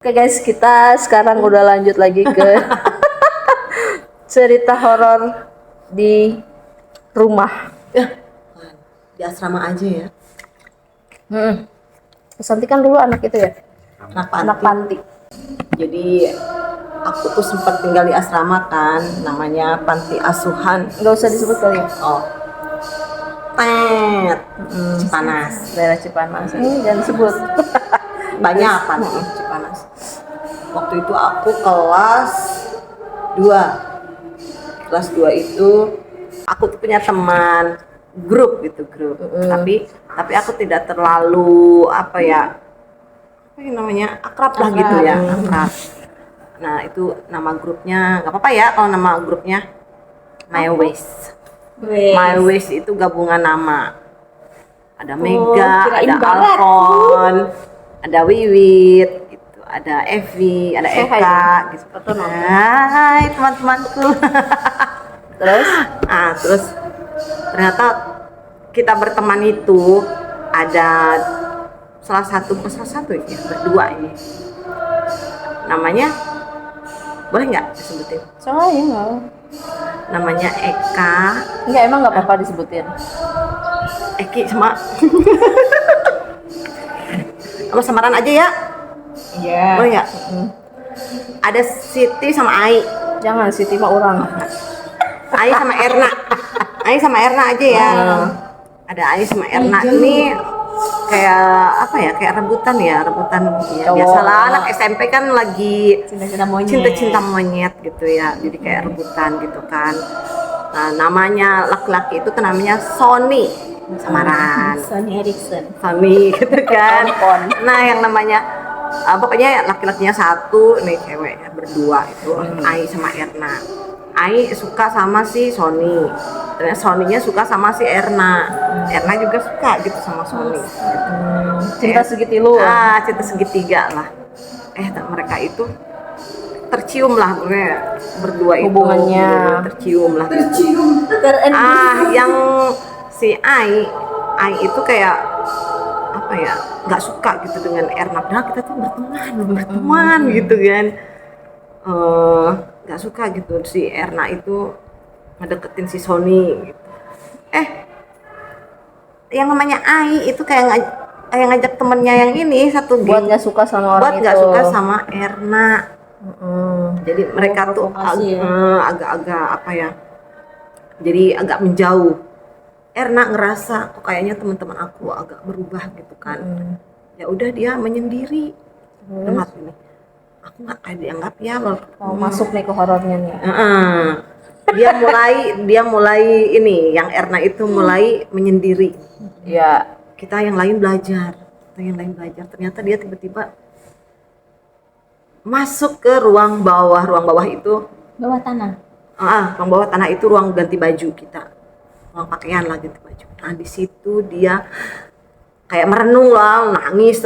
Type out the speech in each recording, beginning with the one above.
Oke guys, kita sekarang udah lanjut lagi ke cerita horor di rumah. Ya, di asrama aja ya. Santi kan dulu anak itu ya, anak panti. Jadi aku tuh sempat tinggal di asrama kan, namanya panti asuhan. Nggak usah disebut kali ya. Oh, Cipanas. Daerah Cipanas. Ini jangan disebut. Banyak panti Cipanas. Waktu itu aku kelas 2. Kelas 2 itu aku tuh punya teman grup. Tapi aku tidak terlalu apa yang namanya akrab lah gitu ya, akrab. Nah itu nama grupnya nggak apa-apa ya kalau nama grupnya My Ways. My Ways itu gabungan nama. Ada Mega, ada Alfon, ada Wiwit, gitu. Ada Evi, ada Eka, gitu. Hai teman-temanku. Terus ternyata kita berteman itu ada salah satu ya, berdua ini. Namanya boleh nggak disebutin? Soalnya nggak. Namanya Eka. Enggak, emang nggak apa-apa disebutin. Eki sama sama samaran aja ya. Iya. Boleh nggak? Ada Siti sama Ai. Jangan, Siti mah orang. Ai sama Erna. Ai sama Erna aja ya. Ada Ai sama Erna. Ini kayak apa ya? Kayak rebutan ya. Biasalah anak SMP kan lagi cinta monyet gitu ya. Jadi kayak rebutan gitu kan. Nah, namanya laki-laki itu kan namanya Sony. Samaran. Sony Erickson. Sony gitu kan. Nah, yang namanya pokoknya laki-lakinya satu, nih ceweknya berdua itu Ai sama Erna. Ai suka sama si Sony. Ternyata Sony-nya suka sama si Erna. Erna juga suka gitu sama Sony. Cinta segitilu. Cinta segitiga lah. Mereka itu tercium lah berdua hubungannya itu tercium. Yang si Ai itu kayak apa ya, nggak suka gitu dengan Erna, padahal kita tuh berteman gitu kan. Nggak suka gitu si Erna itu ngedeketin si Sony gitu. Yang namanya Ai itu kayak ngajak temennya yang ini satu buat nggak suka sama orang itu, buat nggak suka sama Erna. Jadi mereka tuh agak-agak apa ya, jadi agak menjauh. Erna ngerasa kok kayaknya teman-teman aku agak berubah gitu kan. Ya udah dia menyendiri. Temat ini. Aku nggak kayak dianggap ya. Masuk nih ke horornya nih. Dia mulai ini, yang Erna itu mulai menyendiri. Ya. Kita yang lain belajar. Ternyata dia tiba-tiba masuk ke ruang bawah itu. Bawah tanah. Ruang bawah tanah itu ruang ganti baju kita. Ruang pakaian lah, ganti baju. Nah di situ dia kayak merenung lah, nangis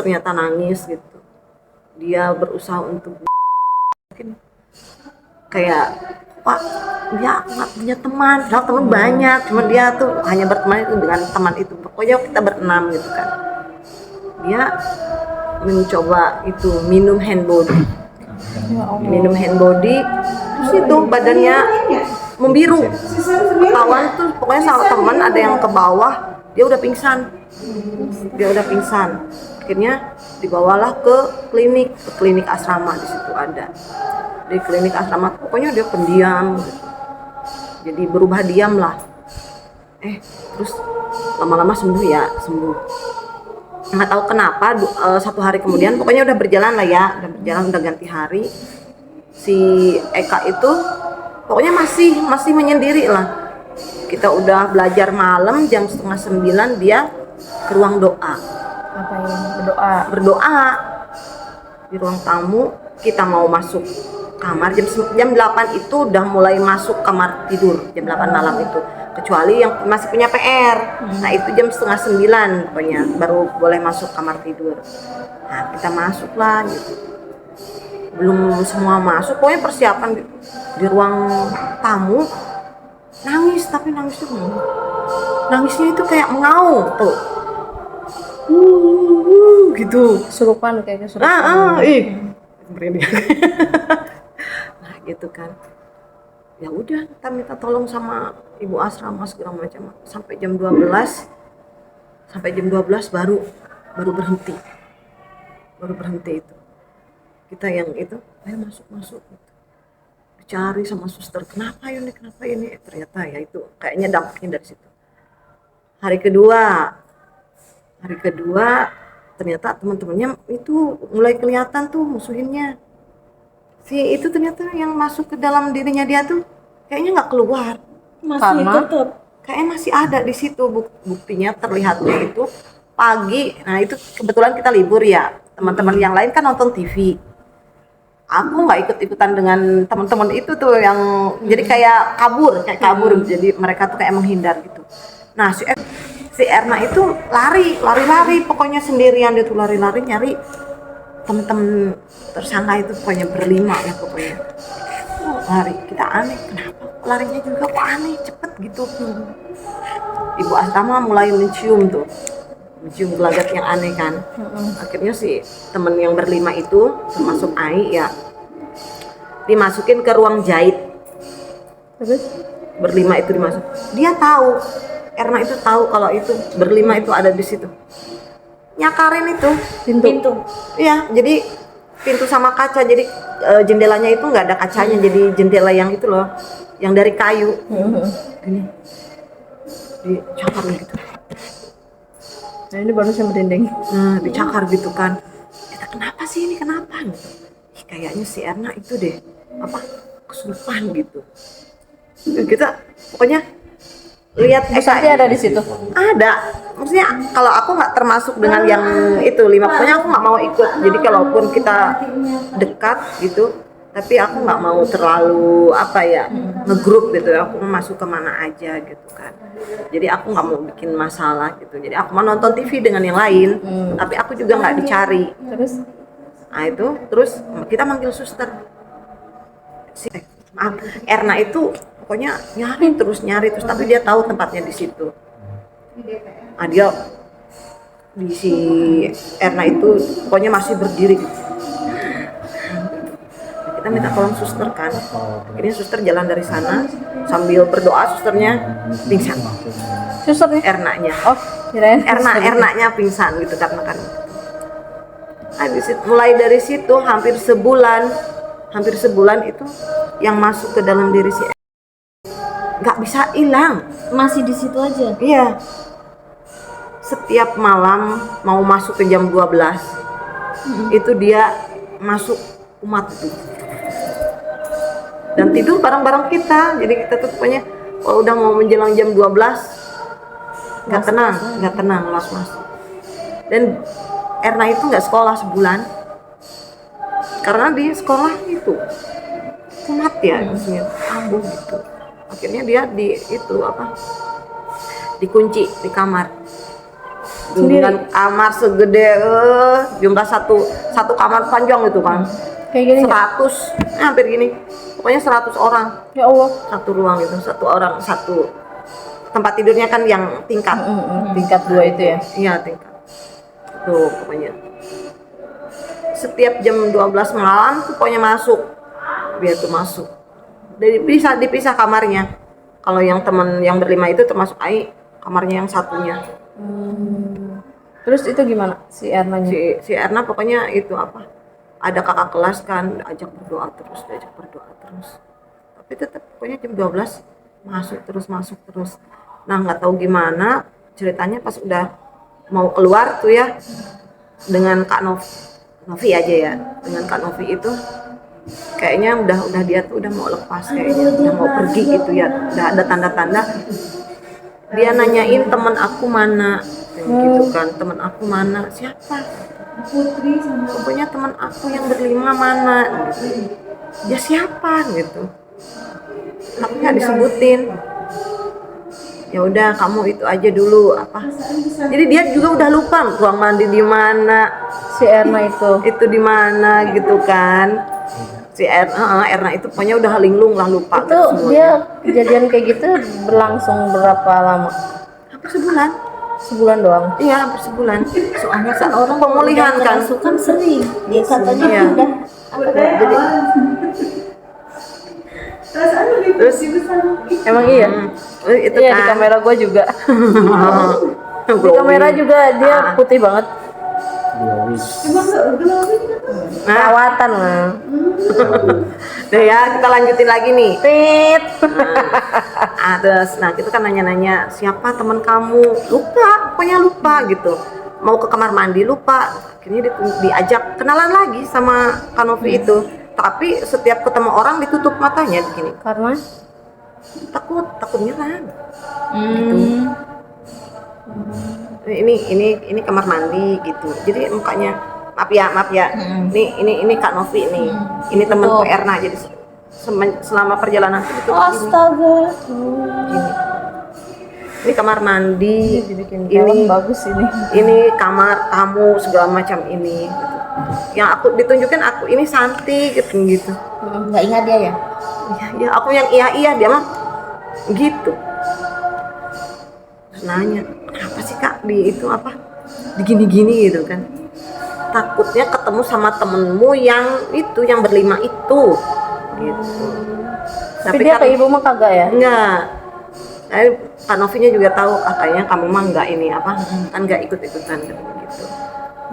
gitu. Dia berusaha untuk kayak Pak, dia nggak punya teman, padahal teman banyak, cuma dia tuh hanya berteman itu dengan teman itu. Pokoknya kita berenam gitu kan. Dia mencoba itu minum hand body, terus itu badannya membiru. Ketahuan tuh pokoknya sama teman ada yang ke bawah, dia udah pingsan. Akhirnya dibawalah ke klinik asrama. Di situ ada di klinik asrama, pokoknya dia pendiam gitu. Jadi berubah diam lah. Terus lama-lama sembuh. Nggak tahu kenapa 1 hari kemudian, pokoknya udah berjalan udah ganti hari. Si Eka itu pokoknya masih menyendiri lah. Kita udah belajar malam, jam 8:30 dia ke ruang doa. Ngapain? Berdoa di ruang tamu. Kita mau masuk kamar jam 8 itu udah mulai masuk kamar tidur, jam 8 malam itu, kecuali yang masih punya PR. Nah itu jam 8:30 pokoknya baru boleh masuk kamar tidur. Nah kita masuk lah gitu, belum semua masuk, pokoknya persiapan gitu. Di ruang tamu nangis, tapi nangisnya itu kayak mengaum tuh, gitu. Kesurupan. merinding. Nah gitu kan, ya udah kita minta tolong sama ibu asrama segala macam sampai jam 12 baru berhenti itu. Kita yang itu ayo masuk gitu. Dicari sama suster, kenapa ini ternyata ya itu kayaknya dampaknya dari situ. Hari kedua ternyata teman-temannya itu mulai kelihatan tuh musuhinnya. Si itu ternyata yang masuk ke dalam dirinya dia tuh kayaknya nggak keluar. Masih tetap. Kayaknya masih ada di situ. Buktinya terlihatnya itu pagi. Nah itu kebetulan kita libur ya. Teman-teman yang lain kan nonton TV. Aku nggak ikut-ikutan dengan teman-teman itu tuh yang jadi kayak kabur. Jadi mereka tuh kayak menghindar gitu. Nah si Erna itu lari pokoknya sendirian, dia tuh lari nyari temen-temen tersangka itu, pokoknya berlima ya pokoknya. Lari, kita aneh, kenapa larinya juga kok aneh, cepet gitu. Ibu asrama mulai mencium gelagat yang aneh kan. Akhirnya si temen yang berlima itu termasuk Ai ya dimasukin ke ruang jahit. Terus Berlima itu dimasuk, dia tahu, Erna itu tahu kalau itu berlima itu ada di situ, nyakarin itu pintu. Iya, jadi pintu sama kaca, jadi jendelanya itu nggak ada kacanya, jadi jendela yang itu loh, yang dari kayu. Ini dicakar gitu. nah ini baru saya merinding. Nah, dicakar gitu kan. Kita kenapa sih ini, kenapa? Ih, kayaknya si Erna itu deh kesurupan gitu. Kita pokoknya lihat Santi ada di situ. ada, maksudnya kalau aku nggak termasuk dengan yang itu 5, pokoknya aku nggak mau ikut. Jadi kalaupun kita dekat gitu, tapi aku nggak mau terlalu ngegrup gitu, aku mau masuk kemana aja gitu kan. Jadi aku nggak mau bikin masalah gitu, jadi aku mau nonton TV dengan yang lain, tapi aku juga nggak dicari. Nah itu terus kita manggil suster. Erna itu pokoknya nyari terus, tapi dia tahu tempatnya di situ. Nah, dia di si Erna itu pokoknya masih berdiri gitu. Kita minta tolong suster kan. Akhirnya suster jalan dari sana sambil berdoa, susternya pingsan. Susternya? Ernanya. Oh, kirain Ernanya pingsan gitu karena kan. Nah, mulai dari situ hampir sebulan itu yang masuk ke dalam diri si nggak bisa hilang, masih di situ aja. Iya, setiap malam mau masuk ke jam 12 itu dia masuk umat itu dan tidur bareng-bareng kita. Jadi kita tuh pokoknya kalau udah mau menjelang jam 12 nggak tenang mas. Dan Erna itu nggak sekolah sebulan karena di sekolah itu kumat ya, maksudnya kambuh gitu. Akhirnya dia dikunci di kamar dengan kamar segede jumlah satu kamar panjang itu kan, kayak gini 100 hampir gini, pokoknya 100 orang. Ya Allah, satu ruang itu, satu orang satu tempat tidurnya kan yang tingkat. tingkat 2 itu ya? Iya, tingkat tuh pokoknya. Setiap jam 12 malam tuh pokoknya dia tuh masuk. Dari dipisah kamarnya. Kalau yang teman yang berlima itu termasuk Ai, kamarnya yang satunya. Terus itu gimana si Ernanya? Si Erna pokoknya itu ada kakak kelas kan, diajak berdoa terus. Tapi tetap pokoknya jam 12 masuk terus. Nah, nggak tahu gimana ceritanya pas udah mau keluar tuh ya dengan Kak Novi aja ya. Dengan Kak Novi itu kayaknya udah dia tuh udah mau lepas, kayaknya udah mau pergi gitu ya, udah ada tanda-tanda. Dia nanyain teman aku mana gitu kan, teman aku mana, siapa, pokoknya teman aku yang berlima mana, ya siapa gitu, tapi nggak disebutin. Ya udah kamu itu aja dulu jadi dia juga udah lupa ruang mandi di mana, Si Erna itu di mana gitu kan. Si Erna itu pokoknya udah linglung lah, lupa itu semuanya. Dia kejadian kayak gitu berlangsung berapa lama? Hampir sebulan. Sebulan doang? Iya, hampir sebulan. Soalnya Kan orang pemulihan kan kerasukan sering, dia katanya Iya. udah Jadi Terus emang iya. itu Iya, di kan kamera gua juga. Di glowing. kamera juga dia putih banget. Nah, Perawatan lah. udah ya kita lanjutin lagi nih. Tit. Terus, nah kita kan nanya-nanya siapa teman kamu, lupa, pokoknya lupa gitu. Mau ke kamar mandi lupa, akhirnya diajak kenalan lagi sama Kanovi itu. Tapi setiap ketemu orang ditutup matanya begini, Karena takut nyerang. Gitu. Ini kamar mandi gitu. Jadi mukanya maaf ya. Ini Kak Novi nih. Ini teman Tuh. PR-nya. Jadi selama perjalanan itu astaga. gini. Ini kamar mandi, Dibikin ini bagus ini. ini kamar tamu segala macam ini gitu. Yang aku ditunjukin aku ini Santi gitu. Nggak ingat dia ya? Ya aku yang iya dia mah gitu. Terus nanya, kenapa sih Kak di itu apa? Digini-gini gitu kan. Takutnya ketemu sama temenmu yang itu yang berlima itu gitu. Tapi dia ke ibu mah kagak ya? Enggak. Kak Novinya juga tahu kayaknya kamu mah enggak ini apa kan enggak ikut-ikutan gitu.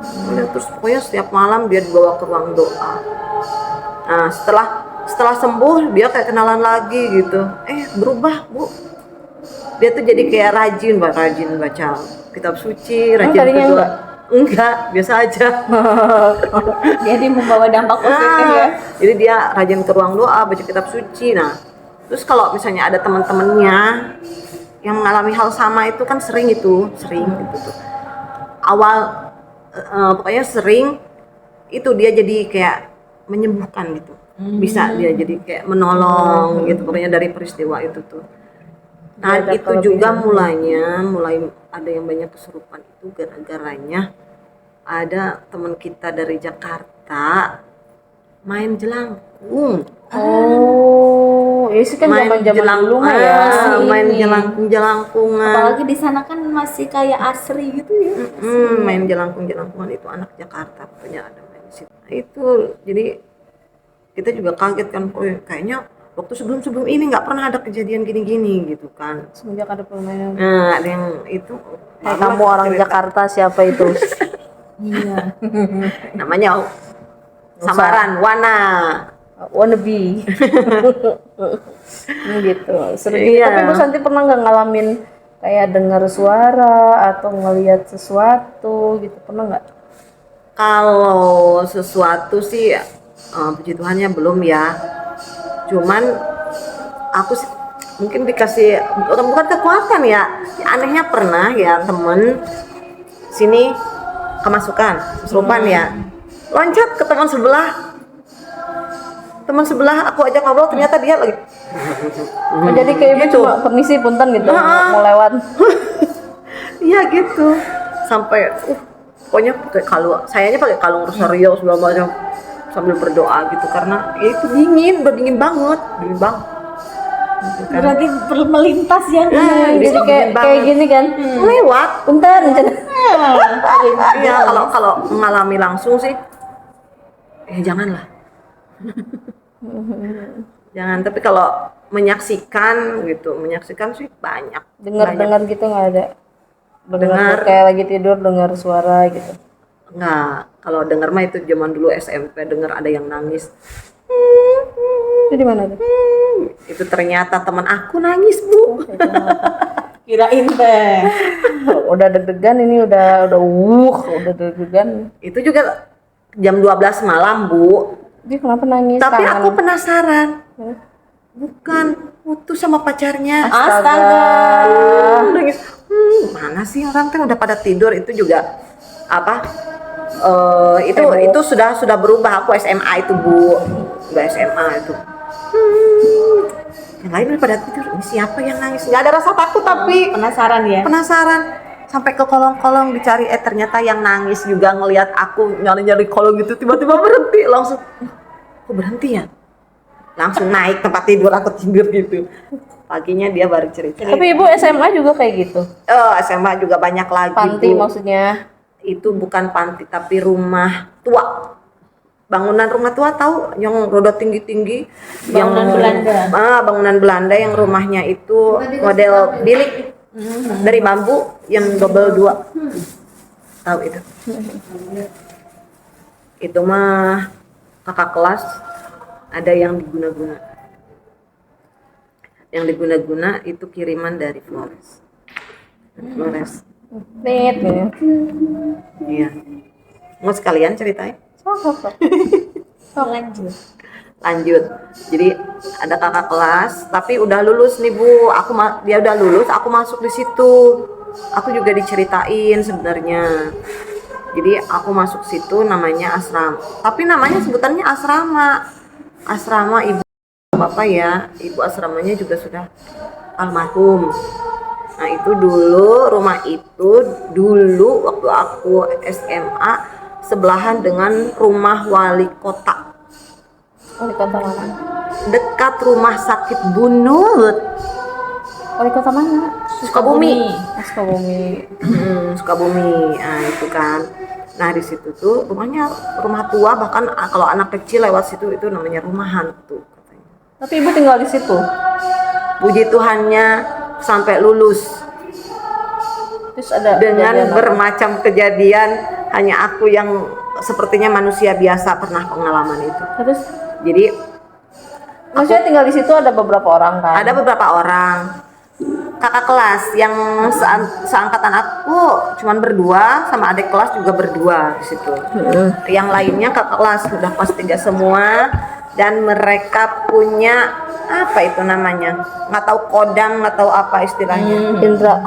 Udah, terus pokoknya setiap malam dia dibawa ke ruang doa. Nah setelah sembuh dia kayak kenalan lagi gitu. Berubah Bu. Dia tuh jadi kayak rajin baca kitab suci, rajin berdoa. Enggak, biasa aja. Jadi membawa dampak positif ya. Jadi dia rajin ke ruang doa, baca kitab suci. Nah, terus kalau misalnya ada teman-temannya yang mengalami hal sama itu kan sering gitu tuh. Awal pokoknya sering itu dia jadi kayak menyembuhkan gitu. Bisa dia jadi kayak menolong gitu pokoknya dari peristiwa itu tuh. Nah, itu juga mulai ada yang banyak kesurupan itu gara-garanya ada teman kita dari Jakarta main jelangkung. Ini sih kan zaman-zaman dulu mah ya. Main jelangkung-jelangkungan. Apalagi di sana kan masih kayak asri gitu ya. Main jelangkung-jelangkungan itu anak Jakarta punya ada main di situ. Nah, itu jadi kita juga kaget kan, kayaknya waktu sebelum ini nggak pernah ada kejadian gini-gini gitu kan. Semenjak ada permainan. Nah, ada yang itu. Kamu orang Jakarta siapa itu? Iya. Namanya samaran Wana. Wannabe. Gitu. Sering. Iya. Tapi Bu Santi pernah nggak ngalamin kayak dengar suara atau ngelihat sesuatu gitu, pernah nggak? Kalau sesuatu sih puji Tuhannya belum ya. Cuman aku sih mungkin dikasih bukan kekuatan ya. Anehnya pernah ya temen sini kemasukan kesurupan ya. Loncat ke teman sebelah aku ajak ngobrol ternyata dia lagi Jadi kayak ibu gitu. cuma permisi punten gitu mau lewat. Iya gitu. Sampai pokoknya pakai sayanya pakai kalung rosario segala macam sambil berdoa gitu karena ya itu udah dingin banget gitu kan. Berarti melintas ya. Jadi kayak gini kan. Lewat Punten. iya kalau mengalami langsung sih janganlah. Jangan, tapi kalau menyaksikan sih banyak. Dengar gitu nggak ada. Dengar. Kayak lagi tidur dengar suara gitu. Enggak, kalau dengar mah itu zaman dulu SMP dengar ada yang nangis. Itu di mana tuh? Itu ternyata teman aku nangis, Bu. Kirain teh. Udah deg-degan ini udah deg-degan. Itu juga jam 12 malam, Bu. Dia kenapa nangis? Tapi Kangen. aku penasaran. Bukan putus sama pacarnya. Astaga. Nangis. Mana sih orang teh udah pada tidur itu juga apa? Itu sudah berubah. Aku SMA itu, Bu. Udah SMA itu. Yang lain udah pada tidur. Ini siapa yang nangis? Nggak ada rasa takut tapi Penasaran ya? penasaran. Sampai ke kolong-kolong dicari, ternyata yang nangis juga ngelihat aku nyari-nyari kolong gitu, tiba-tiba berhenti langsung. Kok berhenti ya? Langsung naik tempat tidur, aku tidur gitu. Paginya dia baru cerita. Tapi ibu SMA juga kayak gitu. SMA juga banyak lagi. Panti Bu. maksudnya. Itu bukan panti tapi rumah tua. bangunan rumah tua tahu yang roda tinggi-tinggi, Bangunan Belanda. Bangunan Belanda yang rumahnya itu model bilik dari bambu yang double 2. Tahu itu? Itu mah kakak kelas ada yang diguna-guna. Yang diguna-guna itu kiriman dari Flores. Flores. Net ya. Iya. Mau sekalian ceritain? Lanjut. Lanjut. Jadi ada kakak kelas, tapi udah lulus nih Bu. Dia udah lulus, aku masuk di situ. Aku juga diceritain sebenarnya. Jadi aku masuk situ namanya asrama. Tapi namanya sebutannya asrama. Asrama ibu bapak ya. Ibu asramanya juga sudah almarhum. Nah itu dulu rumah itu dulu waktu aku SMA sebelahan dengan rumah wali kota. Wali kota mana? Dekat rumah sakit Bunut. Wali kota mana? Sukabumi. Sukabumi. Sukabumi. Nah itu kan. Nah di situ tuh rumahnya rumah tua, bahkan kalau anak kecil lewat situ itu namanya rumah hantu katanya. Tapi ibu tinggal di situ. Puji Tuhannya sampai lulus Terus ada dengan kejadian apa? bermacam kejadian, hanya aku yang sepertinya manusia biasa pernah pengalaman itu. Terus Jadi maksudnya tinggal di situ ada beberapa orang kan? ada beberapa orang kakak kelas yang seangkatan aku cuman berdua, sama adik kelas juga berdua di situ. Yang lainnya kakak kelas sudah kelas 3 semua, dan mereka punya apa itu namanya, nggak tahu kodam, nggak tahu apa istilahnya. Indra.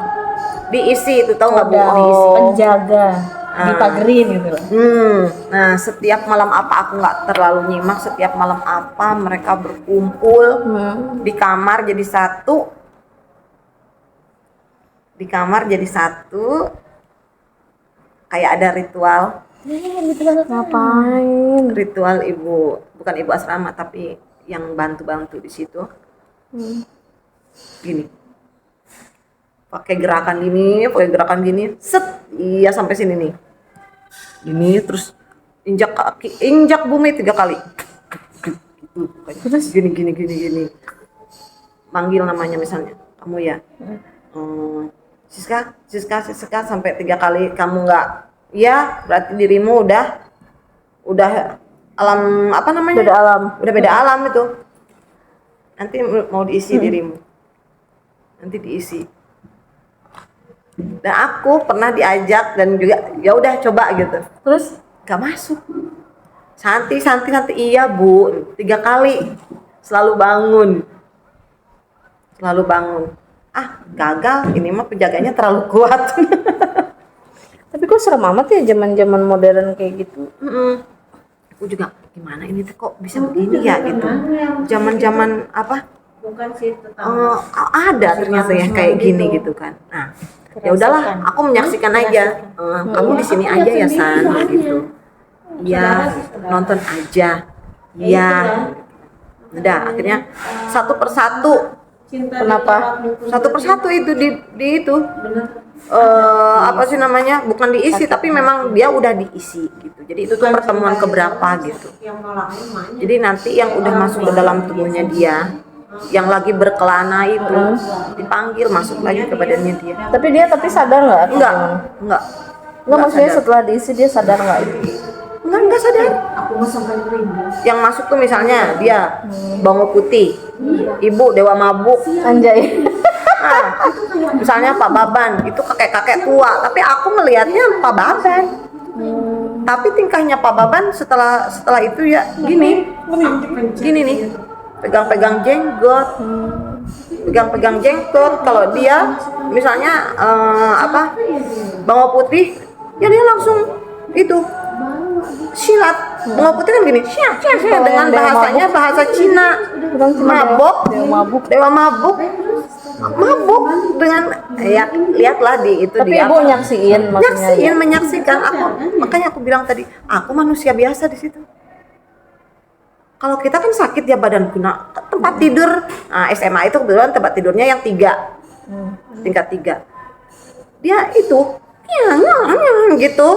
Diisi itu, tahu nggak Bu? Kodam. Diisi. Penjaga. Dipagerin gitu loh. Nah setiap malam apa, aku nggak terlalu nyimak, setiap malam apa mereka berkumpul di kamar jadi satu. Di kamar jadi satu, kayak ada ritual. Ngapain? Ritual ibu, bukan ibu asrama tapi yang bantu-bantu di situ. Gini, pakai gerakan gini, set, iya sampai sini nih. Ini terus injak kaki, injak bumi 3 kali. Terus gini. Manggil namanya misalnya, kamu ya. Siska sampai 3 kali kamu nggak, iya berarti dirimu udah alam apa namanya? Beda alam. Udah beda alam itu. Nanti mau diisi dirimu. Nanti diisi. Dan aku pernah diajak dan juga ya udah coba gitu. Terus Gak masuk. Santi iya Bu, 3 kali selalu bangun. Gagal, ini mah penjaganya terlalu kuat. tapi kok serem amat ya zaman-zaman modern kayak gitu. Aku juga gimana ini tuh kok bisa begini ya gitu. Zaman-zaman apa? Bukan sih Ada ternyata ya kayak gini gitu kan. Nah, ya udahlah, aku menyaksikan aja. Kamu di sini aja ya San gitu. Ya, nonton aja. Ya. Udah, akhirnya satu persatu. Kenapa? Satu persatu itu di itu. Apa sih namanya? Bukan diisi tapi memang dia udah diisi gitu. Jadi itu tuh pertemuan keberapa gitu. Jadi nanti yang udah masuk ke dalam tubuhnya dia, yang lagi berkelana itu dipanggil masuk lagi ke badannya dia. Tapi sadar nggak? atau Enggak, gimana? enggak. Nggak, maksudnya sadar. setelah diisi dia sadar nggak itu? Enggak sadar. Yang masuk tuh misalnya dia Bango Putih, Ibu Dewa Mabuk. Anjay. Nah, misalnya Pak Baban, itu kakek-kakek tua, tapi aku ngelihatnya Pak Baban. Tapi tingkahnya Pak Baban setelah itu ya gini nih, pegang-pegang jenggot. Kalau dia misalnya Bango Putih, ya dia langsung itu silat. Bango Putih kan gini, dengan bahasanya bahasa Cina. Dewa mabuk dengan ya lihatlah di itu. Tapi dia ibu nyaksiin maksudnya. menyaksikan aku, makanya aku bilang tadi aku manusia biasa di situ. Kalau kita kan sakit ya badan guna tempat tidur. Nah, SMA itu kebetulan tempat tidurnya yang 3, tingkat 3. Dia itu gitu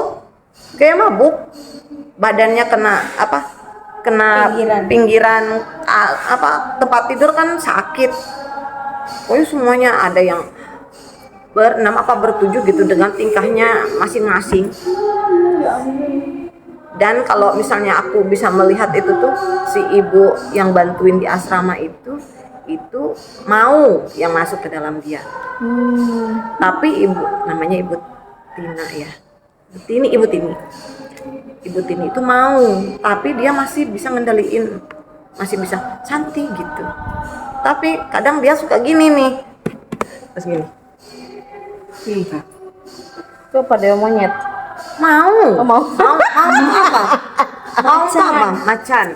kayak mabuk, badannya kena apa kena pinggiran tempat tidur kan sakit. Pokoknya semuanya ada yang berenam apa bertujuh gitu dengan tingkahnya masing-masing. Dan kalau misalnya aku bisa melihat itu tuh si ibu yang bantuin di asrama itu mau yang masuk ke dalam dia. Tapi namanya Ibu Tina ya. Ibu Tini itu mau, tapi dia masih bisa ngendaliin, masih bisa Santi gitu. Tapi kadang dia suka gini nih. Terus gini. Itu pada monyet. Mau mau apa? Mau apa? Macan.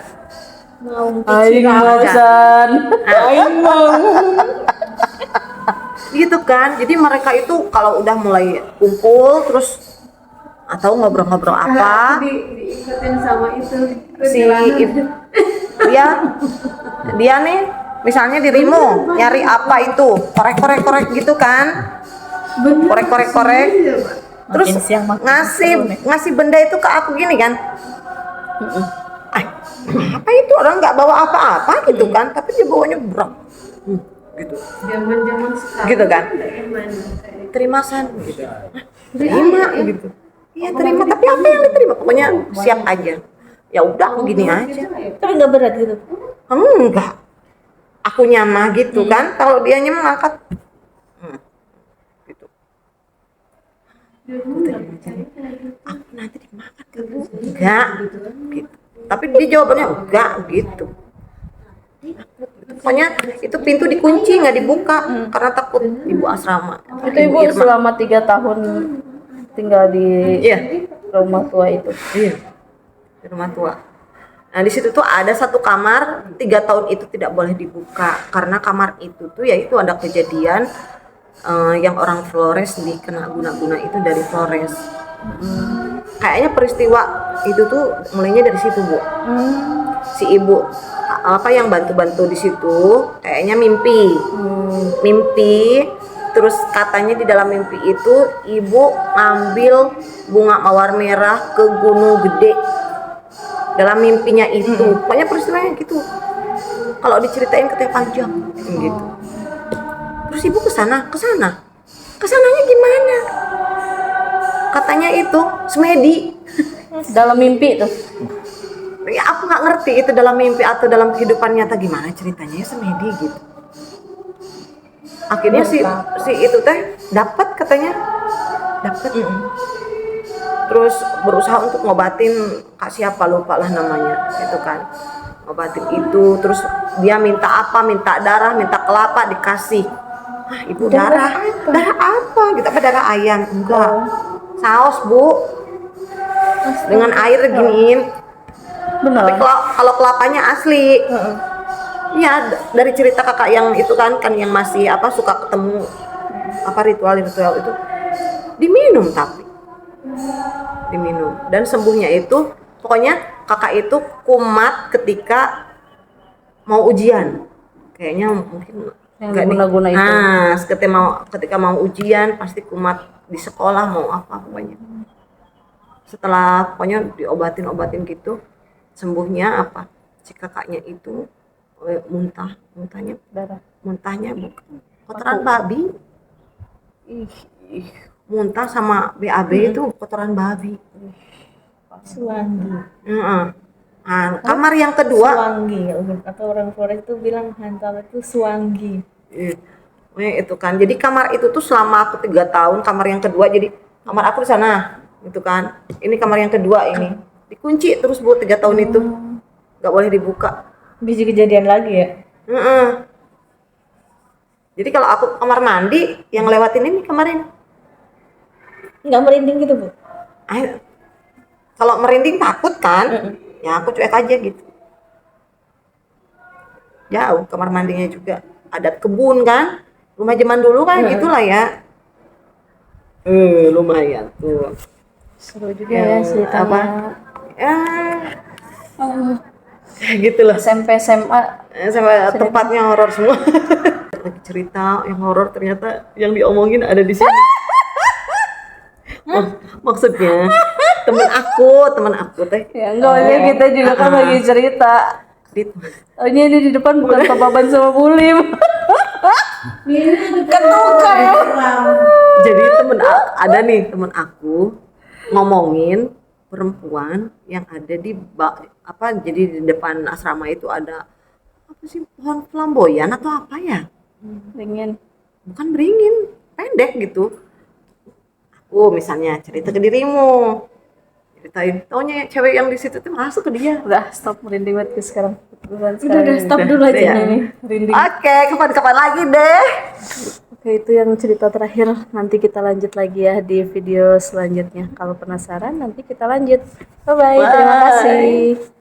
Aing macan. Aing mau. Gitu kan. Jadi mereka itu kalau udah mulai kumpul terus atau ngobrol-ngobrol apa diikutin sama itu dia nih misalnya dirimu nyari apa itu korek gitu kan, korek terus ngasih benda itu ke aku gini kan, apa itu orang nggak bawa apa-apa gitu kan, tapi dia bawanya berat gitu, zaman sekarang gitu kan, terima san gitu. Terima gitu. Iya terima, tapi apa yang diterima? Pokoknya siap aja. Ya udah aku gini aja. tapi nggak berat gitu. Enggak. Aku nyamah gitu kan. Kalau dia nyamah angkat. Gitu. Aku nanti dimakan ke Bu? Enggak. Gitu. Tapi dia jawabannya enggak gitu. Pokoknya itu pintu dikunci nggak dibuka karena takut ibu asrama. Itu ibu Irma. selama 3 tahun tinggal di rumah tua itu. Iya, di rumah tua. Nah di situ tuh ada satu kamar 3 tahun itu tidak boleh dibuka karena kamar itu tuh yaitu ada kejadian yang orang Flores dikena guna-guna itu dari Flores. Kayaknya peristiwa itu tuh mulainya dari situ Bu. Si ibu apa yang bantu-bantu di situ kayaknya mimpi. Terus katanya di dalam mimpi itu ibu ngambil bunga mawar merah ke Gunung Gede dalam mimpinya itu. Pokoknya peristiwanya gitu. Kalau diceritain katanya panjang gitu. Terus ibu kesananya gimana? Katanya itu semedi. Dalam mimpi tuh. Ya aku nggak ngerti itu dalam mimpi atau dalam kehidupan nyata gimana ceritanya semedi gitu. Akhirnya si itu teh dapat katanya. Terus berusaha untuk ngobatin kak siapa lupa lah namanya itu kan. Ngobatin itu terus dia minta darah, minta kelapa dikasih. Ibu darah apa? Gitu apa darah ayam? Enggak. Saus, Bu. Dengan air giniin. Benar. Tapi kalau kelapanya asli. Iya, dari cerita kakak yang itu kan yang masih suka ketemu ritual itu diminum dan sembuhnya itu pokoknya kakak itu kumat ketika mau ujian kayaknya mungkin yang guna-guna itu. Ketika mau ujian pasti kumat di sekolah mau apa pokoknya setelah pokoknya diobatin gitu sembuhnya si kakaknya itu muntahnya bukan kotoran babi. Muntah sama BAB itu kotoran babi. Suwangi. Kamar yang kedua. Suwangi atau orang Flores itu bilang hantam itu suwangi. Itu kan. Jadi kamar itu tuh selama aku 3 tahun kamar yang kedua jadi kamar aku di sana gitu kan. Ini kamar yang kedua ini dikunci terus Bu 3 tahun itu nggak boleh dibuka. Bisa kejadian lagi ya? Jadi kalau aku ke kamar mandi yang lewatin ini kemarin nggak merinding gitu Bu? Kalau merinding takut kan? Ya aku cuek aja gitu. Jauh kamar mandinya juga ada kebun kan? Rumah zaman dulu kan gitulah ya. Lumayan tuh. Seru juga ya ceritanya. Gitu loh. SMP SMA Sampai tempatnya horor semua. Lagi cerita yang horor ternyata yang diomongin ada di sini. Maksudnya temen aku teh Ya enggak, maksudnya kita juga kan lagi cerita. di Oh ini di depan bukan Pak Baban sama Bulim. Ketukar ya. jadi ada nih temen aku ngomongin perempuan yang ada jadi di depan asrama itu ada apa sih, pohon flamboyan atau apa ya, Pengen. bukan beringin, pendek gitu. Aku misalnya cerita ke dirimu, ceritain taunya cewek yang di situ tuh masuk ke dia. Udah stop merinding banget ke sekarang. Udah stop dulu aja ya. nih. Merinding. Oke, kapan-kapan lagi deh. Oke, itu yang cerita terakhir. Nanti kita lanjut lagi ya di video selanjutnya. Kalau penasaran nanti kita lanjut. Bye bye. Terima Bye. kasih.